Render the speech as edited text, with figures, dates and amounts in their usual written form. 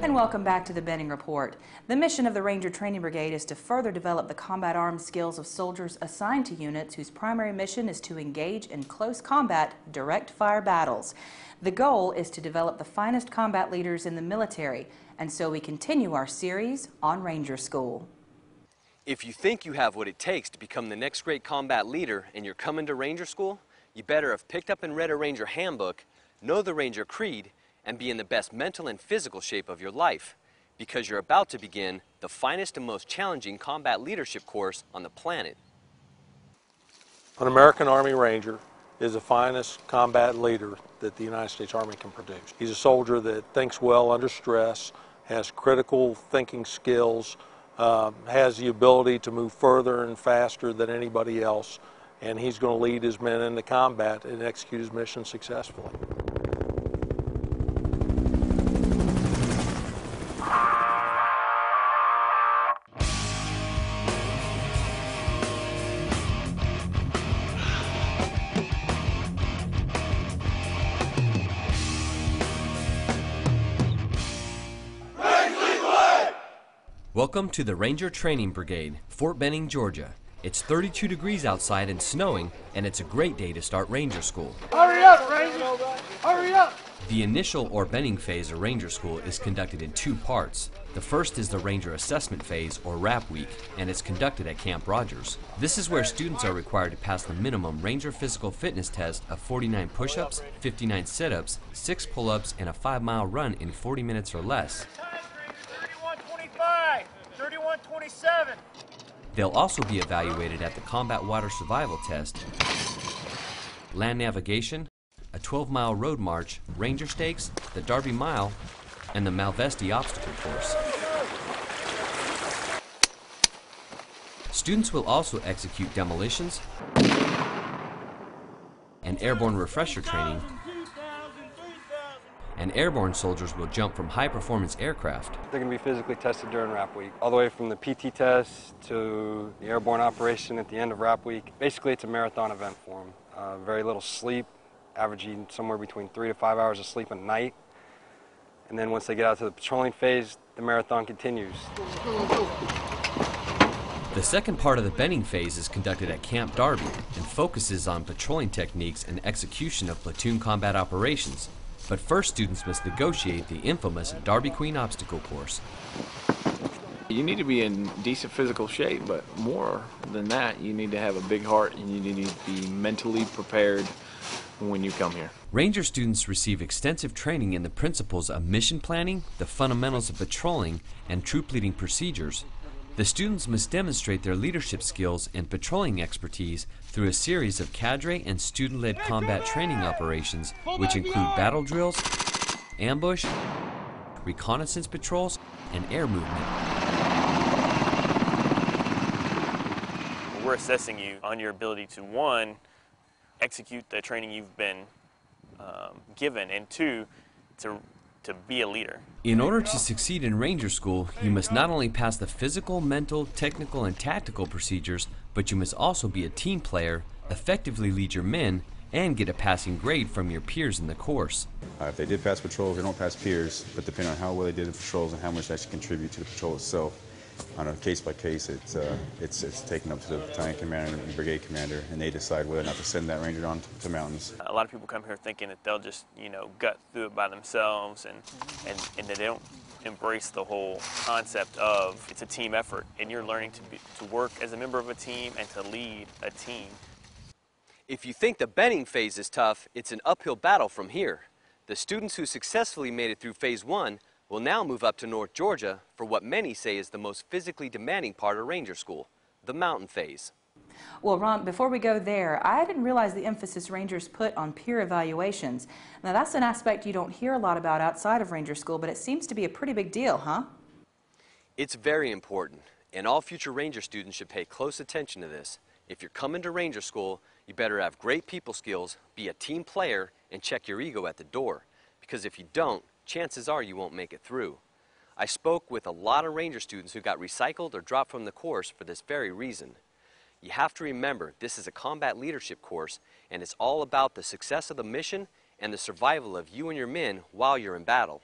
And welcome back to the Benning Report. The mission of the Ranger Training Brigade is to further develop the combat arms skills of soldiers assigned to units whose primary mission is to engage in close combat, direct fire battles. The goal is to develop the finest combat leaders in the military, and so we continue our series on Ranger School. If you think you have what it takes to become the next great combat leader and you're coming to Ranger School, you better have picked up and read a Ranger handbook, know the Ranger Creed, and be in the best mental and physical shape of your life, because you're about to begin the finest and most challenging combat leadership course on the planet. An American Army Ranger is the finest combat leader that the United States Army can produce. He's a soldier that thinks well under stress, has critical thinking skills, has the ability to move further and faster than anybody else, and he's going to lead his men into combat and execute his mission successfully. Welcome to the Ranger Training Brigade, Fort Benning, Georgia. It's 32 degrees outside and snowing, and it's a great day to start Ranger School. Hurry up, Ranger! Hurry up! The initial or Benning phase of Ranger School is conducted in two parts. The first is the Ranger Assessment Phase, or RAP Week, and it's conducted at Camp Rogers. This is where students are required to pass the minimum Ranger Physical Fitness test of 49 push-ups, 59 sit-ups, 6 pull-ups, and a 5-mile run in 40 minutes or less. 31:25, 31:27. They'll also be evaluated at the Combat Water Survival Test, land navigation, a 12-mile road march, Ranger Stakes, the Darby Mile, and the Malvesti obstacle course. Students will also execute demolitions and airborne refresher training, and airborne soldiers will jump from high-performance aircraft. They're going to be physically tested during RAP Week, all the way from the PT test to the airborne operation at the end of RAP Week. Basically, it's a marathon event for them. Very little sleep, averaging somewhere between 3 to 5 hours of sleep a night. And then once they get out to the patrolling phase, the marathon continues. The second part of the Benning phase is conducted at Camp Darby and focuses on patrolling techniques and execution of platoon combat operations. But first, students must negotiate the infamous Darby Queen obstacle course. You need to be in decent physical shape, but more than that, you need to have a big heart and you need to be mentally prepared when you come here. Ranger students receive extensive training in the principles of mission planning, the fundamentals of patrolling, and troop leading procedures. The students must demonstrate their leadership skills and patrolling expertise through a series of cadre and student-led combat training operations, which include battle drills, ambush, reconnaissance patrols, and air movement. We're assessing you on your ability to, one, execute the training you've been given, and two, to be a leader. In order to succeed in Ranger School, you must not only pass the physical, mental, technical, and tactical procedures, but you must also be a team player, effectively lead your men, and get a passing grade from your peers in the course. If they did pass patrols, they don't pass peers, but depending on how well they did in patrols and how much they actually contribute to the patrol itself, on a case-by-case, it's taken up to the battalion commander and brigade commander, and they decide whether or not to send that ranger on to mountains. A lot of people come here thinking that they'll just, gut through it by themselves, and they don't embrace the whole concept of it's a team effort, and you're learning to work as a member of a team and to lead a team. If you think the Benning phase is tough, it's an uphill battle from here. The students who successfully made it through phase 1 will now move up to North Georgia for what many say is the most physically demanding part of Ranger School, the mountain phase. Well, Ron, before we go there, I didn't realize the emphasis Rangers put on peer evaluations. Now, that's an aspect you don't hear a lot about outside of Ranger School, but it seems to be a pretty big deal, huh? It's very important, and all future Ranger students should pay close attention to this. If you're coming to Ranger School, you better have great people skills, be a team player, and check your ego at the door. Because if you don't, chances are you won't make it through. I spoke with a lot of Ranger students who got recycled or dropped from the course for this very reason. You have to remember, this is a combat leadership course, and it's all about the success of the mission and the survival of you and your men while you're in battle.